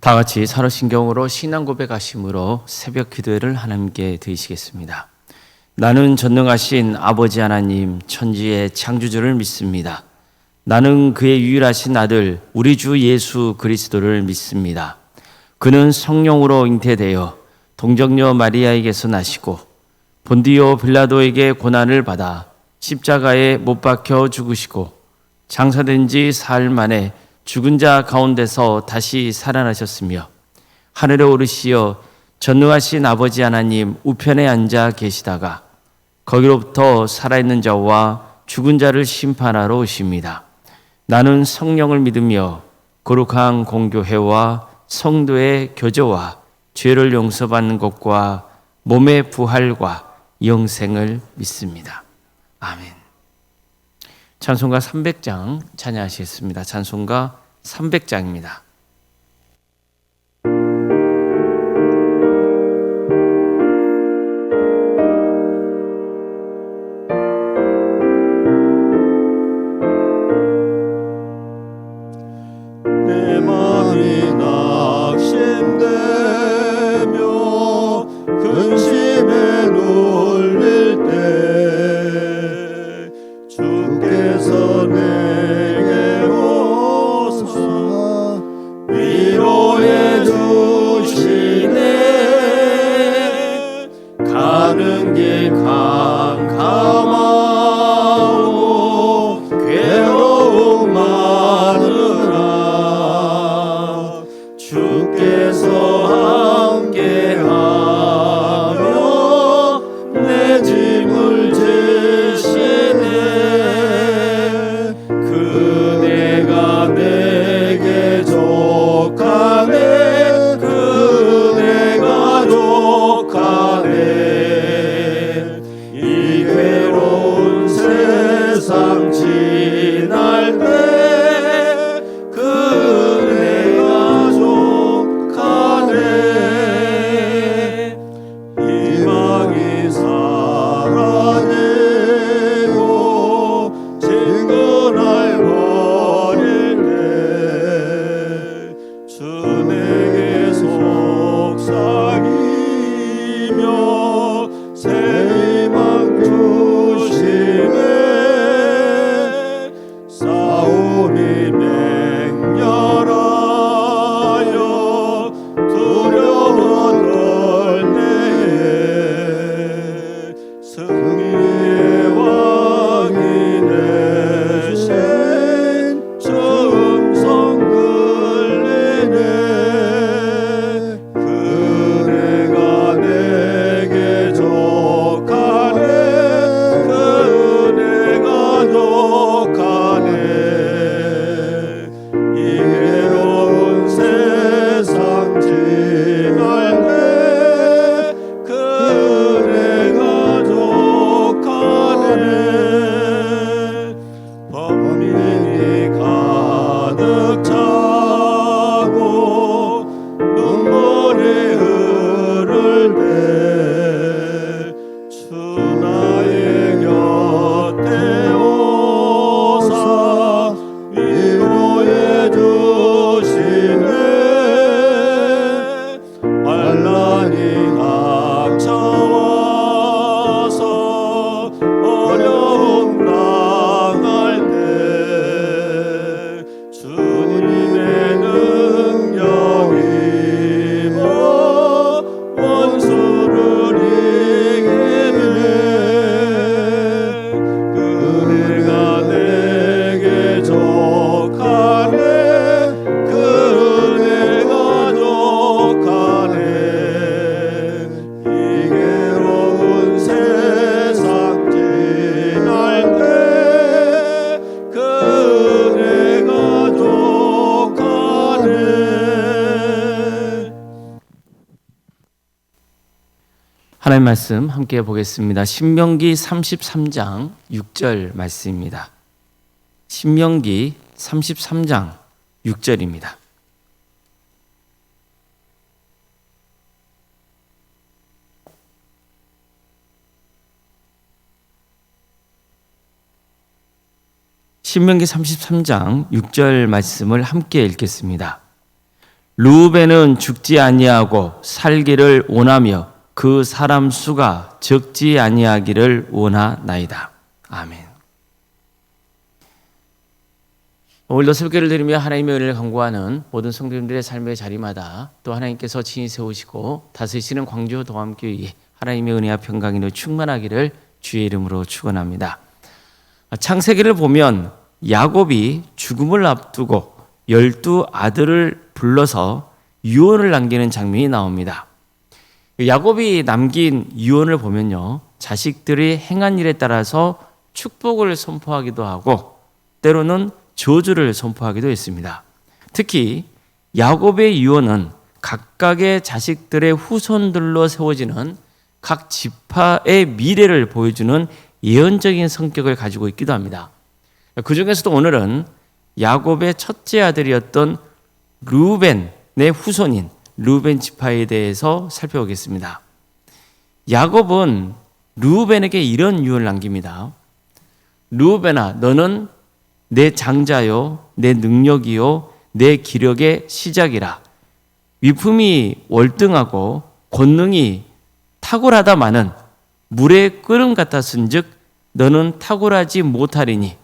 다 같이 살아신경으로 신앙 고백하심으로 새벽 기도회를 하나님께 드리시겠습니다. 나는 전능하신 아버지 하나님 천지의 창조주를 믿습니다. 나는 그의 유일하신 아들 우리 주 예수 그리스도를 믿습니다. 그는 성령으로 잉태되어 동정녀 마리아에게서 나시고 본디오 빌라도에게 고난을 받아 십자가에 못 박혀 죽으시고 장사된 지 사흘 만에 죽은 자 가운데서 다시 살아나셨으며 하늘에 오르시어 전능하신 아버지 하나님 우편에 앉아 계시다가 거기로부터 살아있는 자와 죽은 자를 심판하러 오십니다. 나는 성령을 믿으며 거룩한 공교회와 성도의 교제와 죄를 용서받는 것과 몸의 부활과 영생을 믿습니다. 아멘. 찬송가 300장 찬양하시겠습니다. 찬송가 300장입니다. 내 맘이 낙심되며 근심에 눌릴 때 주께서 내게 오사 위로해 주시네. 가는 길 캄캄하고 괴로움 많으나 주께서 함께하며 내 짐을 지시네. 그대가 내게 족하네. 그대가 족하네. 이 괴로운 세상 지날 때 그대가 족하네. 희망이 사라지고 진근할 버릴 때 주 내게 속삭이며 새 희망 주시네. 싸움이 맹렬하여 두려워 떨 때에 승리의 왕이 되신 주 음성 들리네. 그대가 내게 족하네. 그대가 족하네. 이 괴로운 세상 지날 때 그대가 족하네. 범민이 가득 차고 눈물이 흐를 때 주 나의 곁에 오사 위로해 주시네. 환난이 닥쳐와서 어려움 당할 때 주님의 능력이 뭐 원수를 이기네. 그대가 내게 족하네. 그대가 족하네. 이 괴로운 세상 지날 때 그대가 족하네. 하나님 말씀 함께 보겠습니다. 신명기 33장 6절 말씀입니다. 신명기 33장 6절입니다. 신명기 33장 6절 말씀을 함께 읽겠습니다. 르우벤은 죽지 아니하고 살기를 원하며 그 사람 수가 적지 아니하기를 원하나이다. 아멘. 오늘도 설교를 드리며 하나님의 은혜를 간구하는 모든 성도님들의 삶의 자리마다 또 하나님께서 친히 세우시고 다스리시는 광주 도함교회 하나님의 은혜와 평강이 충만하기를 주의 이름으로 축원합니다. 창세기를 보면 야곱이 죽음을 앞두고 12 아들을 불러서 유언을 남기는 장면이 나옵니다. 야곱이 남긴 유언을 보면요, 자식들이 행한 일에 따라서 축복을 선포하기도 하고 때로는 저주를 선포하기도 했습니다. 특히 야곱의 유언은 각각의 자식들의 후손들로 세워지는 각 지파의 미래를 보여주는 예언적인 성격을 가지고 있기도 합니다. 그 중에서도 오늘은 야곱의 첫째 아들이었던 르우벤의 후손인 르우벤 지파에 대해서 살펴보겠습니다. 야곱은 르우벤에게 이런 유언을 남깁니다. 르우벤아, 너는 내 장자요, 내 능력이요, 내 기력의 시작이라. 위품이 월등하고 권능이 탁월하다마는 물의 끓음 같았은즉 너는 탁월하지 못하리니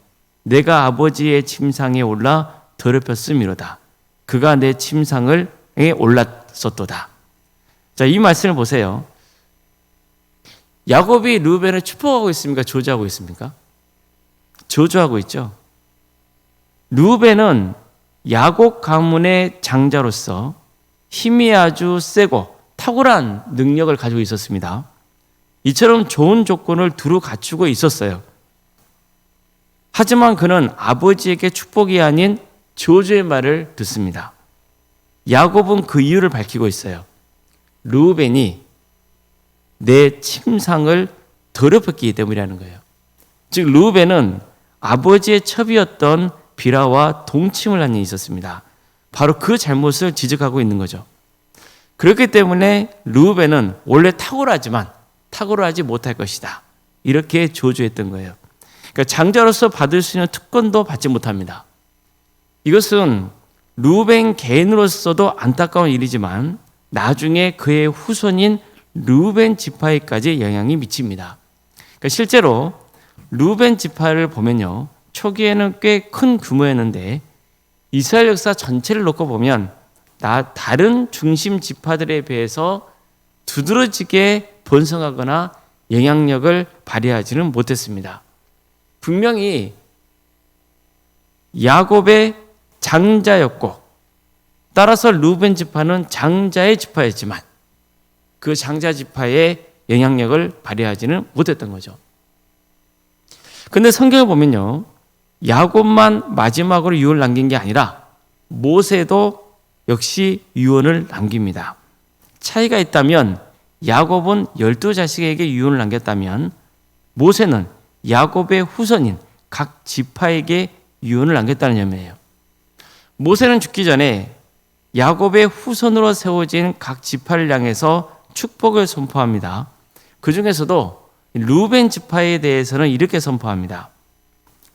내가 아버지의 침상에 올라 더럽혔음이로다. 그가 내 침상에 올랐었도다. 자, 이 말씀을 보세요. 야곱이 르우벤을 축복하고 있습니까? 저주하고 있습니까? 저주하고 있죠. 르우벤은 야곱 가문의 장자로서 힘이 아주 세고 탁월한 능력을 가지고 있었습니다. 이처럼 좋은 조건을 두루 갖추고 있었어요. 하지만 그는 아버지에게 축복이 아닌 저주의 말을 듣습니다. 야곱은 그 이유를 밝히고 있어요. 르우벤이 내 침상을 더럽혔기 때문이라는 거예요. 즉 르우벤은 아버지의 첩이었던 비라와 동침을 한 일이 있었습니다. 바로 그 잘못을 지적하고 있는 거죠. 그렇기 때문에 르우벤은 원래 탁월하지만 탁월하지 못할 것이다. 이렇게 저주했던 거예요. 그러니까 장자로서 받을 수 있는 특권도 받지 못합니다. 이것은 르우벤 개인으로서도 안타까운 일이지만 나중에 그의 후손인 르우벤 지파에까지 영향이 미칩니다. 그러니까 실제로 르우벤 지파를 보면요, 초기에는 꽤 큰 규모였는데 이스라엘 역사 전체를 놓고 보면 다른 중심 지파들에 비해서 두드러지게 번성하거나 영향력을 발휘하지는 못했습니다. 분명히 야곱의 장자였고 따라서 르우벤 지파는 장자의 지파였지만 그 장자 지파의 영향력을 발휘하지는 못했던 거죠. 그런데 성경을 보면요, 야곱만 마지막으로 유언을 남긴 게 아니라 모세도 역시 유언을 남깁니다. 차이가 있다면 야곱은 12자식에게 유언을 남겼다면 모세는 야곱의 후손인 각 지파에게 유언을 남겼다는 점이에요. 모세는 죽기 전에 야곱의 후손으로 세워진 각 지파를 향해서 축복을 선포합니다. 그 중에서도 르우벤 지파에 대해서는 이렇게 선포합니다.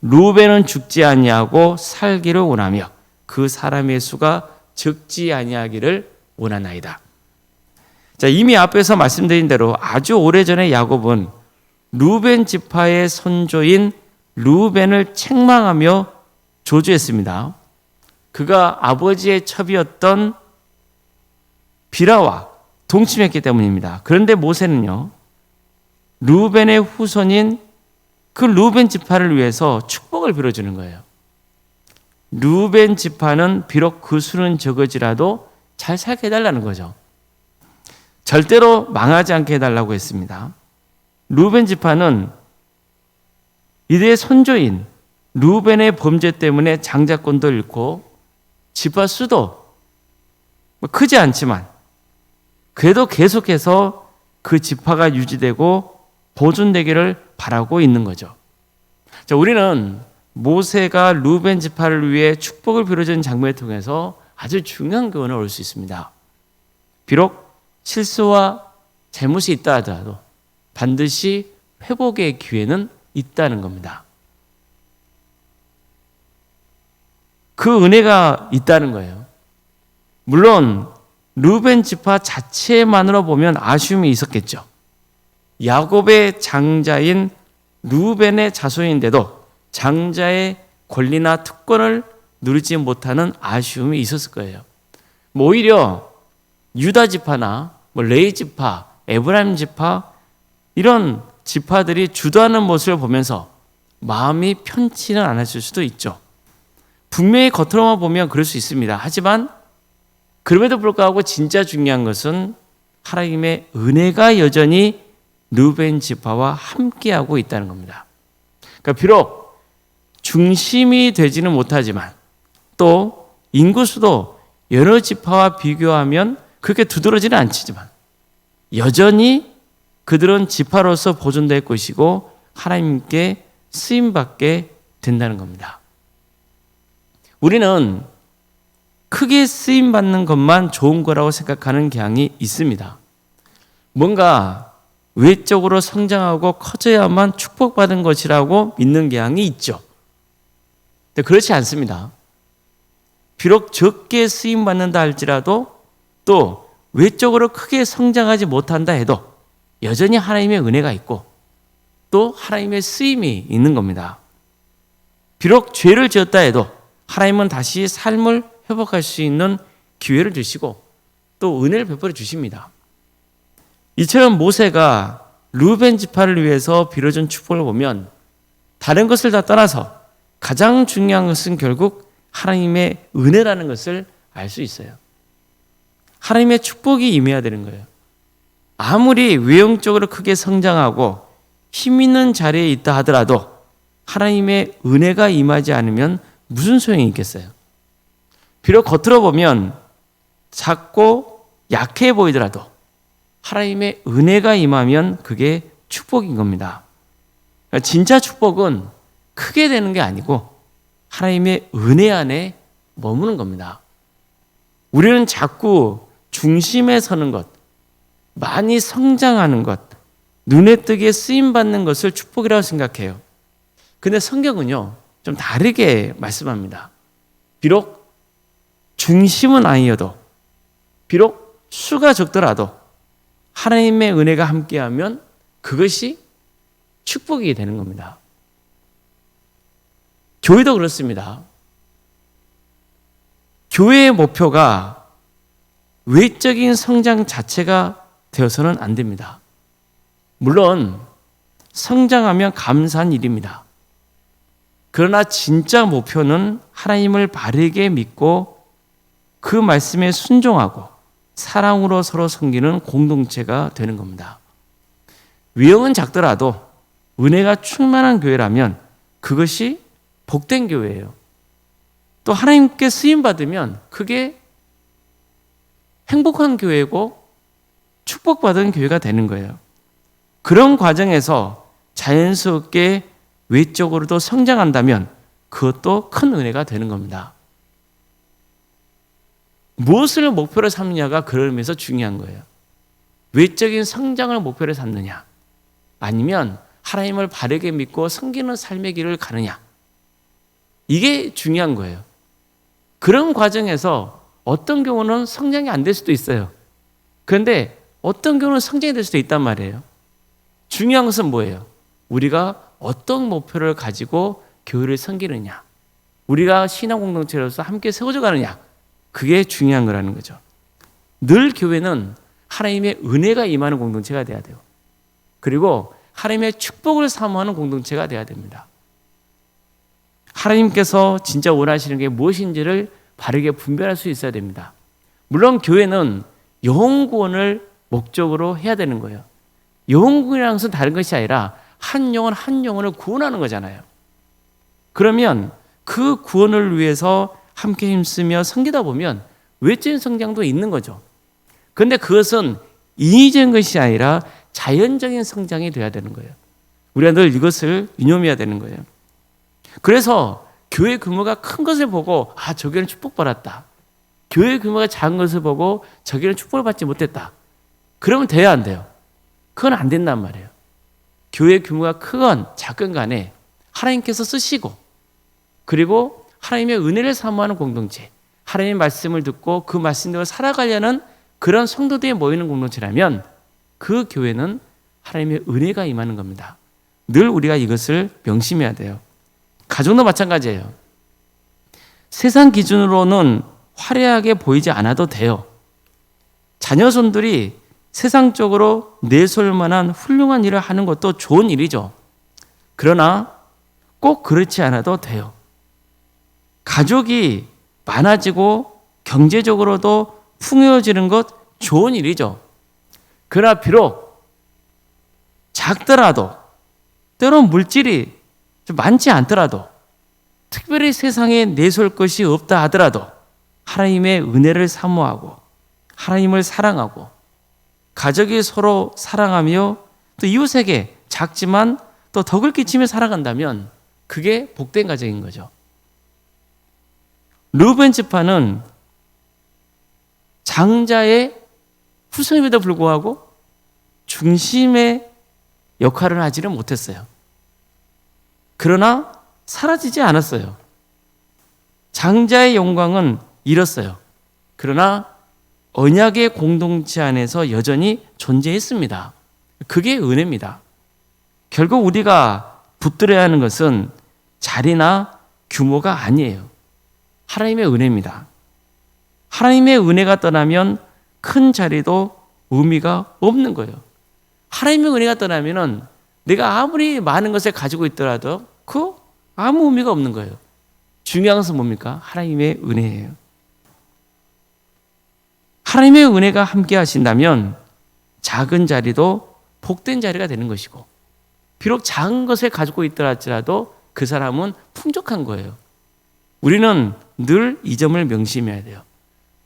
르우벤은 죽지 아니하고 살기를 원하며 그 사람의 수가 적지 아니하기를 원하나이다. 자, 이미 앞에서 말씀드린 대로 아주 오래전에 야곱은 르우벤 지파의 선조인 르우벤을 책망하며 저주했습니다. 그가 아버지의 첩이었던 비라와 동침했기 때문입니다. 그런데 모세는요, 르우벤의 후손인 그 르우벤 지파를 위해서 축복을 빌어주는 거예요. 르우벤 지파는 비록 그 수는 적어지라도 잘 살게 해달라는 거죠. 절대로 망하지 않게 해달라고 했습니다. 르우벤 지파는 이들의 선조인 르우벤의 범죄 때문에 장자권도 잃고 지파 수도 크지 않지만 그래도 계속해서 그 지파가 유지되고 보존되기를 바라고 있는 거죠. 자, 우리는 모세가 르우벤 지파를 위해 축복을 빌어주는 장면을 통해서 아주 중요한 교훈을 얻을 수 있습니다. 비록 실수와 잘못이 있다 하더라도 반드시 회복의 기회는 있다는 겁니다. 그 은혜가 있다는 거예요. 물론 르우벤 지파 자체만으로 보면 아쉬움이 있었겠죠. 야곱의 장자인 르우벤의 자손인데도 장자의 권리나 특권을 누리지 못하는 아쉬움이 있었을 거예요. 오히려 유다 지파나 레위 지파, 에브라임 지파 이런 지파들이 주도하는 모습을 보면서 마음이 편치는 않았을 수도 있죠. 분명히 겉으로만 보면 그럴 수 있습니다. 하지만 그럼에도 불구하고 진짜 중요한 것은 하나님의 은혜가 여전히 르우벤 지파와 함께하고 있다는 겁니다. 그러니까 비록 중심이 되지는 못하지만 또 인구수도 여러 지파와 비교하면 그렇게 두드러지는 않지만 여전히 그들은 지파로서 보존될 것이고 하나님께 쓰임받게 된다는 겁니다. 우리는 크게 쓰임받는 것만 좋은 거라고 생각하는 경향이 있습니다. 뭔가 외적으로 성장하고 커져야만 축복받은 것이라고 믿는 경향이 있죠. 근데 그렇지 않습니다. 비록 적게 쓰임받는다 할지라도 또 외적으로 크게 성장하지 못한다 해도 여전히 하나님의 은혜가 있고 또 하나님의 쓰임이 있는 겁니다. 비록 죄를 지었다 해도 하나님은 다시 삶을 회복할 수 있는 기회를 주시고 또 은혜를 베풀어 주십니다. 이처럼 모세가 르우벤 지파를 위해서 빌어준 축복을 보면 다른 것을 다 떠나서 가장 중요한 것은 결국 하나님의 은혜라는 것을 알 수 있어요. 하나님의 축복이 임해야 되는 거예요. 아무리 외형적으로 크게 성장하고 힘 있는 자리에 있다 하더라도 하나님의 은혜가 임하지 않으면 무슨 소용이 있겠어요? 비록 겉으로 보면 작고 약해 보이더라도 하나님의 은혜가 임하면 그게 축복인 겁니다. 진짜 축복은 크게 되는 게 아니고 하나님의 은혜 안에 머무는 겁니다. 우리는 자꾸 중심에 서는 것, 많이 성장하는 것, 눈에 띄게 쓰임받는 것을 축복이라고 생각해요. 근데 성경은요, 좀 다르게 말씀합니다. 비록 중심은 아니어도, 비록 수가 적더라도 하나님의 은혜가 함께하면 그것이 축복이 되는 겁니다. 교회도 그렇습니다. 교회의 목표가 외적인 성장 자체가 되어서는 안 됩니다. 물론 성장하면 감사한 일입니다. 그러나 진짜 목표는 하나님을 바르게 믿고 그 말씀에 순종하고 사랑으로 서로 섬기는 공동체가 되는 겁니다. 외형은 작더라도 은혜가 충만한 교회라면 그것이 복된 교회예요. 또 하나님께 쓰임받으면 그게 행복한 교회고 축복받은 교회가 되는 거예요. 그런 과정에서 자연스럽게 외적으로도 성장한다면 그것도 큰 은혜가 되는 겁니다. 무엇을 목표로 삼느냐가 그러면서 중요한 거예요. 외적인 성장을 목표로 삼느냐 아니면 하나님을 바르게 믿고 섬기는 삶의 길을 가느냐 이게 중요한 거예요. 그런 과정에서 어떤 경우는 성장이 안 될 수도 있어요. 그런데 어떤 경우는 성장이 될 수도 있단 말이에요. 중요한 것은 뭐예요? 우리가 어떤 목표를 가지고 교회를 섬기느냐, 우리가 신앙 공동체로서 함께 세워져 가느냐, 그게 중요한 거라는 거죠. 늘 교회는 하나님의 은혜가 임하는 공동체가 돼야 돼요. 그리고 하나님의 축복을 사모하는 공동체가 돼야 됩니다. 하나님께서 진짜 원하시는 게 무엇인지를 바르게 분별할 수 있어야 됩니다. 물론 교회는 영혼 구원을 목적으로 해야 되는 거예요. 영혼 구원이라는 것은 다른 것이 아니라 한 영혼 한 영혼을 구원하는 거잖아요. 그러면 그 구원을 위해서 함께 힘쓰며 섬기다 보면 외적인 성장도 있는 거죠. 그런데 그것은 인위적인 것이 아니라 자연적인 성장이 돼야 되는 거예요. 우리가 늘 이것을 유념해야 되는 거예요. 그래서 교회 규모가 큰 것을 보고 저기는 축복받았다. 교회 규모가 작은 것을 보고 저기는 축복을 받지 못했다. 그러면 돼야 안 돼요. 그건 안 된단 말이에요. 교회 규모가 크건 작건 간에 하나님께서 쓰시고 그리고 하나님의 은혜를 사모하는 공동체, 하나님의 말씀을 듣고 그 말씀대로 살아가려는 그런 성도들이 모이는 공동체라면 그 교회는 하나님의 은혜가 임하는 겁니다. 늘 우리가 이것을 명심해야 돼요. 가정도 마찬가지예요. 세상 기준으로는 화려하게 보이지 않아도 돼요. 자녀손들이 세상적으로 내세울 만한 훌륭한 일을 하는 것도 좋은 일이죠. 그러나 꼭 그렇지 않아도 돼요. 가족이 많아지고 경제적으로도 풍요해지는 것 좋은 일이죠. 그러나 비록 작더라도 때론 물질이 좀 많지 않더라도 특별히 세상에 내세울 것이 없다 하더라도 하나님의 은혜를 사모하고 하나님을 사랑하고 가족이 서로 사랑하며 또 이웃에게 작지만 또 덕을 끼치며 살아간다면 그게 복된 가정인 거죠. 르우벤 지파는 장자의 후손임에도 불구하고 중심의 역할을 하지는 못했어요. 그러나 사라지지 않았어요. 장자의 영광은 잃었어요. 그러나 언약의 공동체 안에서 여전히 존재했습니다. 그게 은혜입니다. 결국 우리가 붙들어야 하는 것은 자리나 규모가 아니에요. 하나님의 은혜입니다. 하나님의 은혜가 떠나면 큰 자리도 의미가 없는 거예요. 하나님의 은혜가 떠나면 내가 아무리 많은 것을 가지고 있더라도 그 아무 의미가 없는 거예요. 중요한 것은 뭡니까? 하나님의 은혜예요. 하나님의 은혜가 함께 하신다면 작은 자리도 복된 자리가 되는 것이고 비록 작은 것을 가지고 있더라 할지라도 그 사람은 풍족한 거예요. 우리는 늘 이 점을 명심해야 돼요.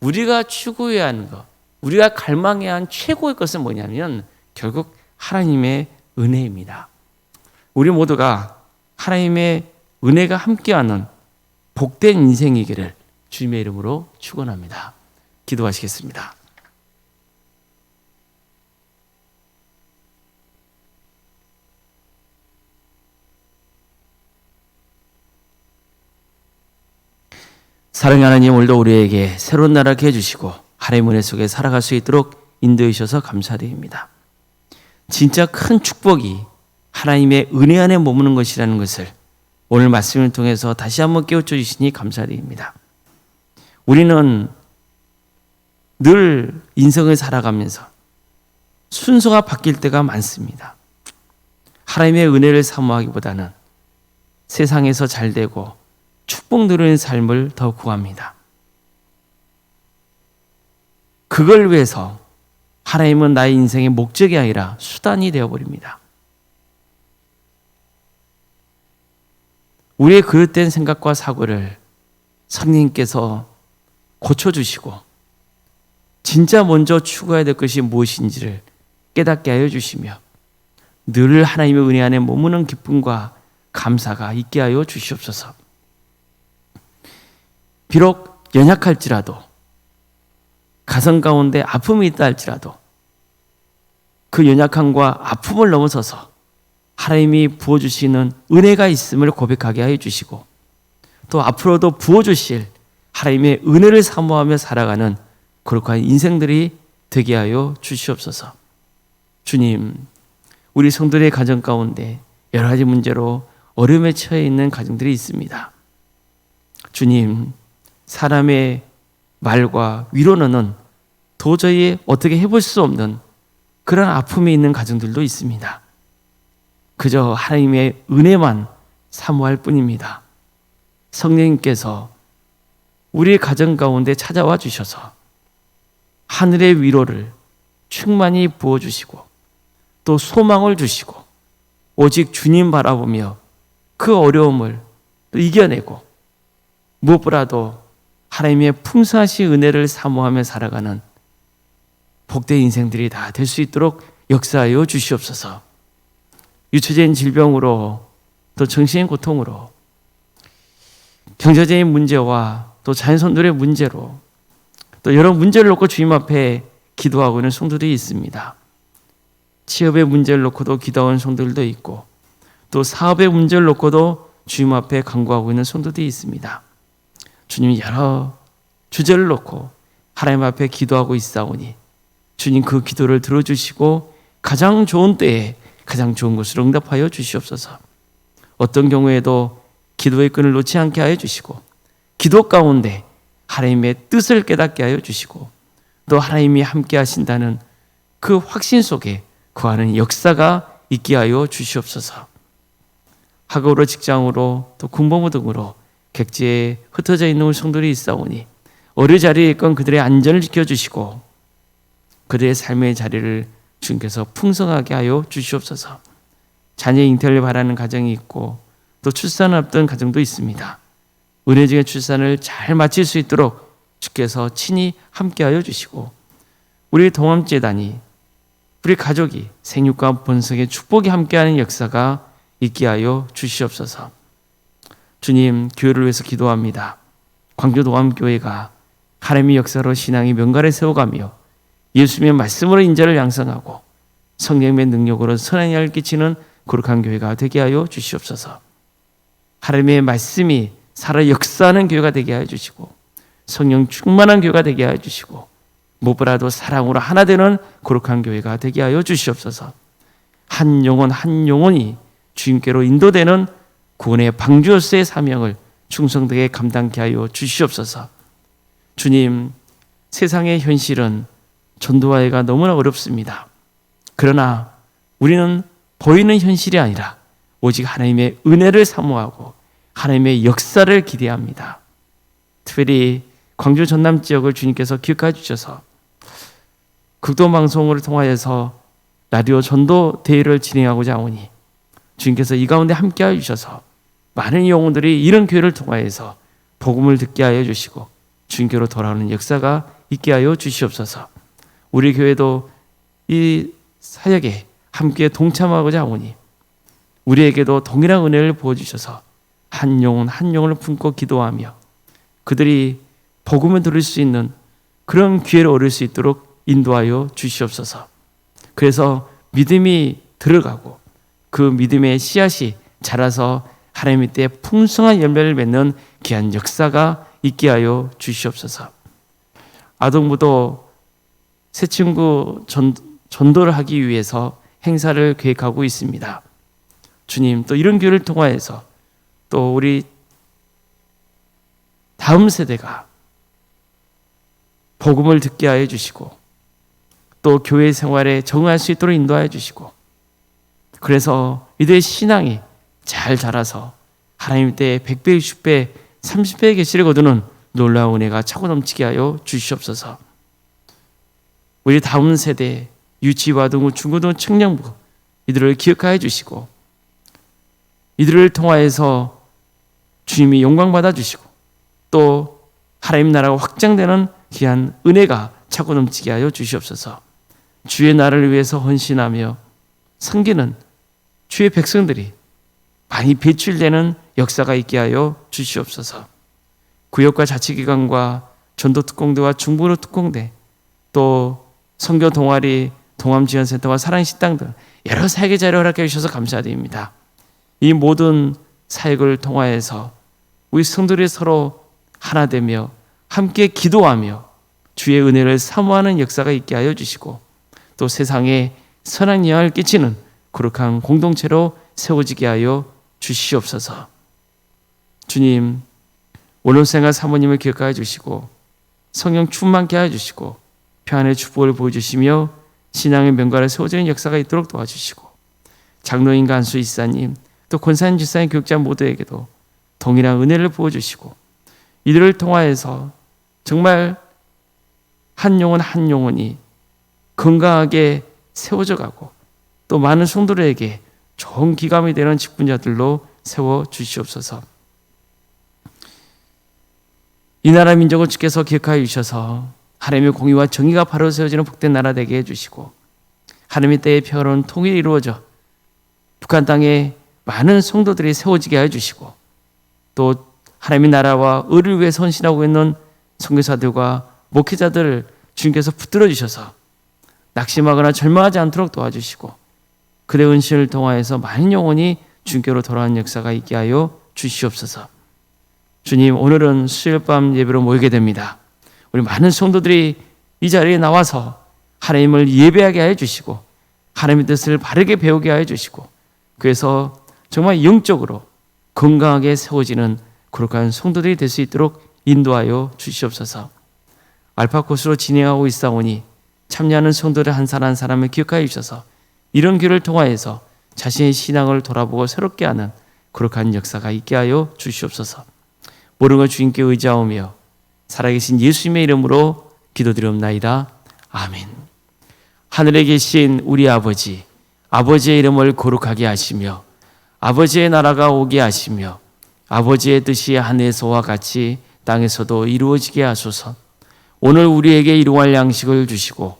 우리가 추구해야 하는 것, 우리가 갈망해야 하는 최고의 것은 뭐냐면 결국 하나님의 은혜입니다. 우리 모두가 하나님의 은혜가 함께하는 복된 인생이기를 주님의 이름으로 축원합니다. 기도하시겠습니다. 사랑하는 하나님, 오늘도 우리에게 새로운 나라게 해주시고 하나님의 은혜 속에 살아갈 수 있도록 인도해 주셔서 감사드립니다. 진짜 큰 축복이 하나님의 은혜 안에 머무는 것이라는 것을 오늘 말씀을 통해서 다시 한번 깨우쳐 주시니 감사드립니다. 우리는 늘 인생을 살아가면서 순서가 바뀔 때가 많습니다. 하나님의 은혜를 사모하기보다는 세상에서 잘되고 축복 누리는 삶을 더 구합니다. 그걸 위해서 하나님은 나의 인생의 목적이 아니라 수단이 되어버립니다. 우리의 그릇된 생각과 사고를 성령님께서 고쳐주시고 진짜 먼저 추구해야 될 것이 무엇인지를 깨닫게 하여 주시며 늘 하나님의 은혜 안에 머무는 기쁨과 감사가 있게 하여 주시옵소서. 비록 연약할지라도 가정 가운데 아픔이 있다 할지라도 그 연약함과 아픔을 넘어서서 하나님이 부어주시는 은혜가 있음을 고백하게 하여 주시고 또 앞으로도 부어주실 하나님의 은혜를 사모하며 살아가는 거룩한 인생들이 되게 하여 주시옵소서. 주님, 우리 성도들의 가정 가운데 여러 가지 문제로 어려움에 처해 있는 가정들이 있습니다. 주님, 사람의 말과 위로는 도저히 어떻게 해볼 수 없는 그런 아픔이 있는 가정들도 있습니다. 그저 하나님의 은혜만 사모할 뿐입니다. 성령님께서 우리 가정 가운데 찾아와 주셔서 하늘의 위로를 충만히 부어주시고 또 소망을 주시고 오직 주님 바라보며 그 어려움을 또 이겨내고 무엇보다도 하나님의 풍성하신 은혜를 사모하며 살아가는 복된 인생들이 다 될 수 있도록 역사하여 주시옵소서. 유추적인 질병으로 또 정신의 고통으로 경제적인 문제와 또 자연손들의 문제로 또 여러 문제를 놓고 주님 앞에 기도하고 있는 성도들이 있습니다. 취업의 문제를 놓고도 기도하는 성도들도 있고 또 사업의 문제를 놓고도 주님 앞에 간구하고 있는 성도들이 있습니다. 주님, 여러 주제를 놓고 하나님 앞에 기도하고 있사오니 주님 그 기도를 들어주시고 가장 좋은 때에 가장 좋은 것으로 응답하여 주시옵소서. 어떤 경우에도 기도의 끈을 놓지 않게 하여 주시고 기도 가운데 하나님의 뜻을 깨닫게 하여 주시고 또 하나님이 함께 하신다는 그 확신 속에 거하는 역사가 있게 하여 주시옵소서. 학업으로 직장으로 또 군복무 등으로 객지에 흩어져 있는 우리 성도들이 있사오니 어느 자리에 있건 그들의 안전을 지켜주시고 그들의 삶의 자리를 주님께서 풍성하게 하여 주시옵소서. 자녀 잉태를 바라는 가정이 있고 또 출산을 앞둔 가정도 있습니다. 은혜중의 출산을 잘 마칠 수 있도록 주께서 친히 함께하여 주시고 우리 동암재단이 우리 가족이 생육과 번성의 축복이 함께하는 역사가 있게 하여 주시옵소서. 주님, 교회를 위해서 기도합니다. 광주동암교회가 하나님의 역사로 신앙의 명가를 세워가며 예수님의 말씀으로 인자를 양성하고 성령의 능력으로 선한 영향을 끼치는 거룩한 교회가 되게 하여 주시옵소서. 하나님의 말씀이 살아 역사하는 교회가 되게 하여 주시고 성령 충만한 교회가 되게 하여 주시고 무엇보다도 사랑으로 하나 되는 거룩한 교회가 되게 하여 주시옵소서. 한 영혼 한 영혼이 주님께로 인도되는 구원의 방주로서의 사명을 충성되게 감당케 하여 주시옵소서. 주님, 세상의 현실은 전도하기가 너무나 어렵습니다. 그러나 우리는 보이는 현실이 아니라 오직 하나님의 은혜를 사모하고 하나님의 역사를 기대합니다. 특별히 광주 전남 지역을 주님께서 기억해 주셔서 극동방송을 통하여서 라디오 전도 대회를 진행하고자 하오니 주님께서 이 가운데 함께하여 주셔서 많은 영혼들이 이런 교회를 통하여서 복음을 듣게 하여 주시고 주님께로 돌아오는 역사가 있게 하여 주시옵소서. 우리 교회도 이 사역에 함께 동참하고자 하오니 우리에게도 동일한 은혜를 부어주셔서 한 영혼 한 영혼을 품고 기도하며 그들이 복음을 들을 수 있는 그런 기회를 얻을 수 있도록 인도하여 주시옵소서. 그래서 믿음이 들어가고 그 믿음의 씨앗이 자라서 하나님의 때에 풍성한 열매를 맺는 귀한 역사가 있게 하여 주시옵소서. 아동부도 새 친구 전도를 하기 위해서 행사를 계획하고 있습니다. 주님, 또 이런 교회를 통하여서 또 우리 다음 세대가 복음을 듣게 하여 주시고 또 교회 생활에 적응할 수 있도록 인도하여 주시고 그래서 이들의 신앙이 잘 자라서 하나님 때에 100배, 60배, 30배의 계시를 거두는 놀라운 은혜가 차고 넘치게 하여 주시옵소서. 우리 다음 세대 유치와 등 중고등 청년부 이들을 기억하여 주시고 이들을 통하여서 주님이 영광 받아 주시고 또 하나님 나라가 확장되는 귀한 은혜가 차고 넘치게 하여 주시옵소서. 주의 나라를 위해서 헌신하며 섬기는 주의 백성들이 많이 배출되는 역사가 있게 하여 주시옵소서. 구역과 자치기관과 전도특공대와 중부로 특공대 또 선교 동아리 동암지원센터와 사랑식당 등 여러 사역의 자리를 허락해 주셔서 감사드립니다. 이 모든 사역을 통하여서 우리 성도들이 서로 하나 되며 함께 기도하며 주의 은혜를 사모하는 역사가 있게 하여 주시고 또 세상에 선한 영향을 끼치는 거룩한 공동체로 세워지게 하여 주시옵소서. 주님, 원로생활 사모님을 기억하여 주시고 성령 충만케 하여 주시고 평안의 축복을 보여주시며 신앙의 명가를 세워지는 역사가 있도록 도와주시고 장로인과 안수 이사님 또 권사님 집사님 교육자 모두에게도 동일한 은혜를 부어주시고 이들을 통하여서 정말 한 영혼 한 영혼이 건강하게 세워져 가고 또 많은 성도들에게 좋은 기감이 되는 직분자들로 세워 주시옵소서. 이 나라 민족을 주께서 기억하여 주셔서 하나님의 공의와 정의가 바로 세워지는 복된 나라 되게 해주시고 하나님의 때에 평화로운 통일이 이루어져 북한 땅에 많은 성도들이 세워지게 하여 주시고 또 하나님의 나라와 의를 위해 헌신하고 있는 선교사들과 목회자들을 주님께서 붙들어 주셔서 낙심하거나 절망하지 않도록 도와주시고 그들의 은신을 통하여서 많은 영혼이 주님께로 돌아오는 역사가 있게 하여 주시옵소서. 주님, 오늘은 수요일 밤 예배로 모이게 됩니다. 우리 많은 성도들이 이 자리에 나와서 하나님을 예배하게 하여 주시고 하나님의 뜻을 바르게 배우게 하여 주시고 그래서 정말 영적으로 건강하게 세워지는 거룩한 성도들이 될 수 있도록 인도하여 주시옵소서. 알파 코스로 진행하고 있사오니 참여하는 성도들 한 사람 한 사람을 기억하여 주셔서 이런 교회를 통하여서 자신의 신앙을 돌아보고 새롭게 하는 거룩한 역사가 있게 하여 주시옵소서. 모든 걸 주님께 의지하오며 살아계신 예수님의 이름으로 기도드리옵나이다. 아멘. 하늘에 계신 우리 아버지, 아버지의 이름을 거룩하게 하시며 아버지의 나라가 오게 하시며 아버지의 뜻이 하늘에서와 같이 땅에서도 이루어지게 하소서. 오늘 우리에게 일용할 양식을 주시고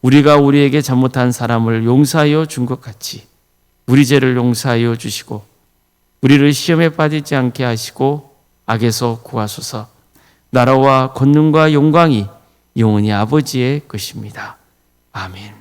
우리가 우리에게 잘못한 사람을 용서하여 준 것 같이 우리 죄를 용서하여 주시고 우리를 시험에 빠지지 않게 하시고 악에서 구하소서. 나라와 권능과 영광이 영원히 아버지의 것입니다. 아멘.